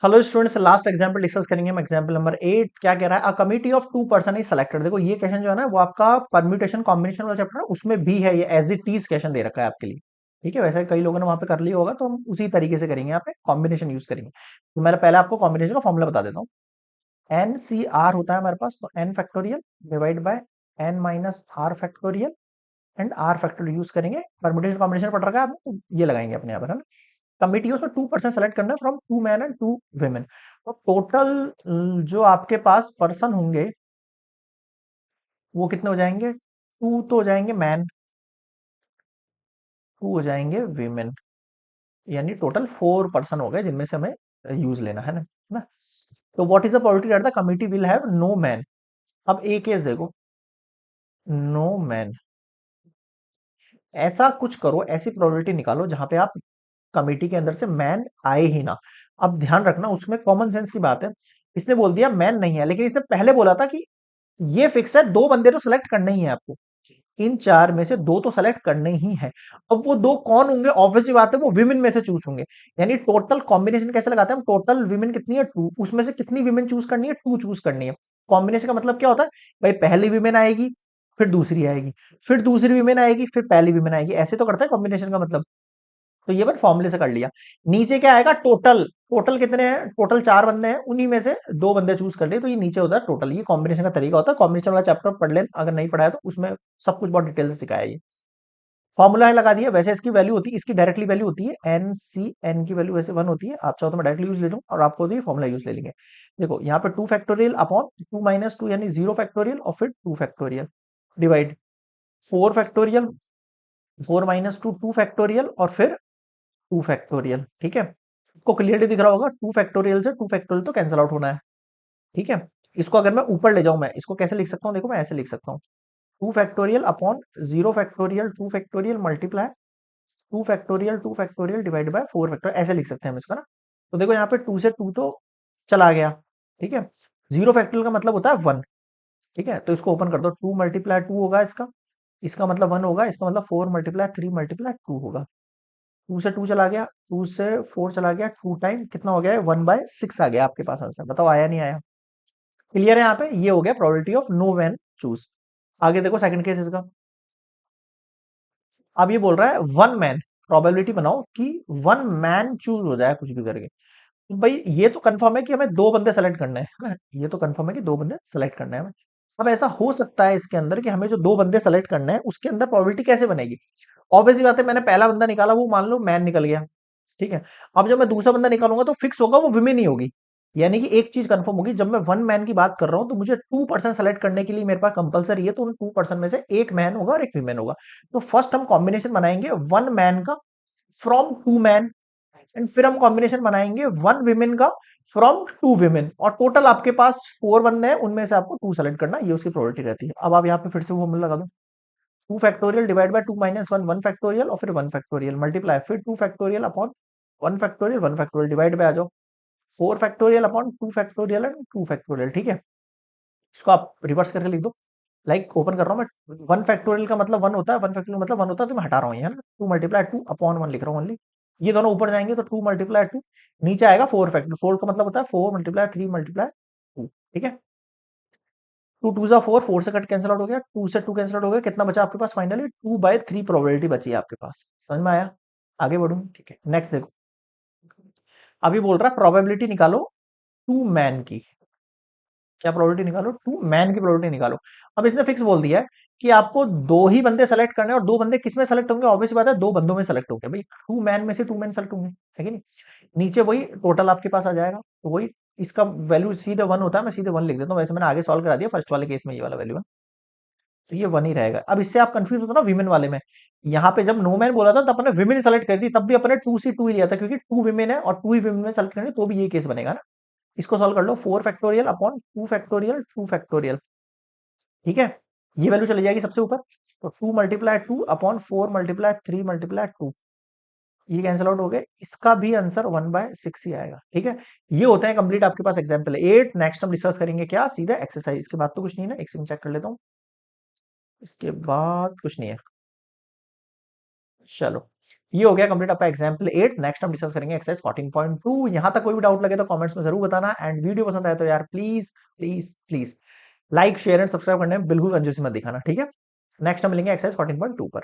Hello students, last example discuss करेंगे हम। Example number 8 क्या कह रहा है? A committee of 2 person is selected. देखो ये क्वेश्चन जो है ना वो आपका परम्यूटेशन कॉम्बिनेशन वाला चैप्टर है, उसमें भी है। ये एज इट इज क्वेश्चन दे रखा है आपके लिए। ठीक है, वैसे कई लोगों ने वहां पे कर लिया होगा, तो हम उसी तरीके से करेंगे। यहाँ पे कॉम्बिनेशन यूज करेंगे। तो मैं पहले आपको कॉम्बिनेशन का फॉर्मूला बता देता हूँ। एन सी आर होता है हमारे पास, तो N factorial divide by N minus R factorial and R factorial use करेंगे। परम्यूटेशन कॉम्बिनेशन पढ़ रखा है आपने, तो ये लगाएंगे अपने यहाँ पर, है ना। कमिटी है उसमें 2 पर्सन सेलेक्ट करना है फ्रॉम 2 मैन एंड 2 women। तो टोटल जो आपके पास पर्सन होंगे वो कितने हो जाएंगे? 2 तो हो जाएंगे मैन, 2 हो जाएंगे वीमेन, यानी टोटल 4 पर्सन हो गए जिनमें से हमें यूज लेना है ना। तो what is the probability that the committee will have no man? अब एक केस देखो, नो मैन। ऐसा कुछ करो, ऐसी प्रोबेबिलिटी निकालो जहां पे आप कमिटी के अंदर से मैन आए ही ना। अब ध्यान रखना, उसमें कॉमन सेंस की बात है। इसने बोल दिया मैन नहीं है, लेकिन इसने पहले बोला था कि ये फिक्स है, 2 बंदे तो सेलेक्ट करने ही है आपको। इन 4 में से 2 तो सेलेक्ट करने ही है। अब वो 2 कौन होंगे? ऑब्वियसली बात है, वो विमेन में से चूज होंगे। यानी टोटल कॉम्बिनेशन कैसे लगाते हैं हम? टोटल विमेन कितनी है? 2। उसमें से कितनी विमेन चूज करनी है? 2 चूज करनी है। कॉम्बिनेशन का मतलब क्या होता है भाई? पहली विमेन आएगी, फिर दूसरी आएगी, फिर दूसरी विमेन आएगी, फिर पहली विमेन आएगी। ऐसे तो करता है कॉम्बिनेशन का मतलब। तो ये बात फॉर्मूले से कर लिया। नीचे क्या आएगा? टोटल। टोटल कितने हैं? टोटल 4 बंदे हैं, उन्हीं में से 2 बंदे चूज कर लिए, तो ये नीचे होता है टोटल। ये कॉम्बिनेशन का तरीका होता है। कॉम्बिनेशन वाला चैप्टर पढ़ लेना, अगर नहीं पढ़ा है तो उसमें सब कुछ बहुत डिटेल से सिखाया है ये। फॉर्मूला है लगा दिया। वैसे इसकी वैल्यू होती है, इसकी डायरेक्टली वैल्यू होती है एन सी। एन की वैल्यू वैसे 1 होती है। आप चाहो तो मैं डायरेक्टली यूज ले लूँ, और आपको तो ये फॉर्मूला यूज ले लेंगे। देखो यहाँ पे 2 फैक्टोरियल अपॉन 2 - 2 यानी 0 फैक्टोरियल, और फिर 2 फैक्टोरियल डिवाइड 4 फैक्टोरियल, 4 - 2 2 फैक्टोरियल, और फिर 2 फैक्टोरियल। ठीक है, आपको क्लियरली दिख रहा होगा। 2 फैक्टोरियल से 2 फैक्टोरियल तो कैंसिल आउट होना है। ठीक है, इसको अगर मैं ऊपर ले जाऊं, मैं इसको कैसे लिख सकता हूँ? देखो मैं ऐसे लिख सकता हूँ, 2 factorial upon 0 factorial 2 factorial multiply 2 factorial divide bye 4 factorial. ऐसे लिख सकते हैं हम इसका ना। तो देखो यहाँ पे 2 से 2 तो चला गया। ठीक है, 0 फैक्टोरियल का मतलब होता है 1। ठीक है, तो इसको ओपन कर दो, 2 × 2 होगा इसका। इसका मतलब 1 होगा, इसका मतलब 4 × 3 × 2 होगा। 2 से 2 चला गया, 2 से 4 चला गया, 2 टाइम कितना हो गया? 1/6 आ गया आपके पास आंसर। बताओ आया नहीं आया? क्लियर है? यहाँ पे ये हो गया probability of no man choose. आगे देखो सेकंड केस इसका। अब ये बोल रहा है 1 मैन। प्रोबेबिलिटी बनाओ कि 1 मैन चूज हो जाए कुछ भी करके। तो भाई ये तो कंफर्म है कि हमें 2 बंदे सेलेक्ट करने हैं, है ना? ये तो कंफर्म है कि 2 बंदे सेलेक्ट करने हैं हमें। अब ऐसा हो सकता है इसके अंदर कि हमें जो 2 बंदे सेलेक्ट करने हैं उसके अंदर प्रोबेबिलिटी कैसे बनेगी? ऑब्वियसली बात है, मैंने पहला बंदा निकाला, वो मान लो मैन निकल गया। ठीक है, अब जब मैं दूसरा बंदा निकालूंगा तो फिक्स होगा वो विमेन ही होगी। यानी कि एक चीज कंफर्म होगी, जब मैं 1 मैन की बात कर रहा हूं तो मुझे 2 पर्सन सेलेक्ट करने के लिए मेरे पास कंपलसरी है, तो उन 2 पर्सन में से एक मैन होगा और एक विमेन होगा। तो फर्स्ट हम कॉम्बिनेशन बनाएंगे 1 मैन का फ्रॉम 2 मैन, एंड फिर हम कॉम्बिनेशन बनाएंगे 1 विमेन का फ्रॉम 2 विमेन, और टोटल आपके पास 4 बंदे हैं, उनमें से आपको 2 सेलेक्ट करना, ये उसकी प्रोबेबिलिटी रहती है। अब आप यहाँ पे फिर से वो फॉर्मूला लगा दो, 2 फैक्टोरियल डिवाइड बाय 2 - 1 1 फैक्टोरियल, और फिर 1 फैक्टोरियल मल्टीप्लाई फिर 2 factorial upon 1 factorial 1 factorial divide by आ जाओ 4 factorial upon 2 factorial and 2 factorial. ठीक है, इसको आप रिवर्स करके लिख दो। लाइक ओपन कर रहा हूँ मैं, 1 फैक्टोरियल का मतलब 1 होता है, 1 फैक्टोरियल मतलब 1 होता है, तो मैं हटा रहा हूँ ये, है ना। 2 × 2 अपॉन 1 लिख रहा हूँ ओनली। ये दोनों ऊपर जाएंगे तो 2 × 2, नीचे आएगा 4 फैक्टर। 4 का मतलब होता है 4 × 3 × 2। ठीक है, 2 × 2 = 4, 4 से कट कैंसिल आउट हो गया, 2 से 2 कैंसिल आउट हो गया, कितना बचा आपके पास? फाइनली 2/3 प्रोबेबिलिटी बची है आपके पास। समझ में आया? आगे बढ़ू, ठीक है। नेक्स्ट देखो, अभी बोल रहा है प्रोबेबिलिटी निकालो 2 मैन की। क्या प्रोबेबिलिटी निकालो? 2 मैन की प्रोबेबिलिटी निकालो। अब इसने फिक्स बोल दिया है कि आपको 2 ही बंदे सेलेक्ट करने हैं, और 2 बंदे किस में सेलेक्ट होंगे? ऑब्वियस बात है 2 बंदों में सेलेक्ट होंगे भाई। 2 मैन में से 2 मैन सेलेक्ट होंगे, है कि नहीं? नीचे वही टोटल आपके पास आ जाएगा, तो वही इसका वैल्यू सीधे 1 होता है। मैं सीधे 1 लिख देता हूँ, वैसे मैंने आगे सॉल्व करा दिया फर्स्ट वाले केस में, ये वाला वैल्यू है, तो ये 1 ही रहेगा। अब इससे आप कंफ्यूज होते हो ना विमेन वाले में। यहाँ पे जब नो मैन बोला था तब अपने विमेन सेलेक्ट कर दी, तब भी अपने 2 से 2 ही लिया था, क्योंकि 2 विमेन है और 2 ही विमेन में सेलेक्ट करेंगे, तो भी ये केस बनेगा ना। इसको सॉल्व कर लो, 4 फैक्टोरियल अपॉन 2 फैक्टोरियल 2 फैक्टोरियल। ठीक है, ये वैल्यू चली जाएगी सबसे ऊपर, तो 2 × 2 अपॉन 4 × 3 × 2, ये कैंसिल आउट हो गए। इसका भी आंसर 1/6 ही आएगा। ठीक है, ये होता है कंप्लीट आपके पास एग्जाम्पल 8। नेक्स्ट हम डिस्कस करेंगे क्या? सीधा एक्सरसाइज। इसके बाद तो कुछ नहीं है ना, एक सेकंड चेक कर लेता हूँ, इसके बाद कुछ नहीं है। चलो, ये हो गया कंप्लीट आपका एग्जाम्पल 8। नेक्स्ट हम डिस्कस करेंगे एक्सरसाइज 14.2। यहां तक कोई भी डाउट लगे तो कमेंट्स में जरूर बताना, एंड वीडियो पसंद आए तो यार please please please like share and subscribe करने में बिल्कुल कंजूसी मत दिखाना, ठीक है। नेक्स्ट हम मिलेंगे एक्सरसाइज 14.2 पर।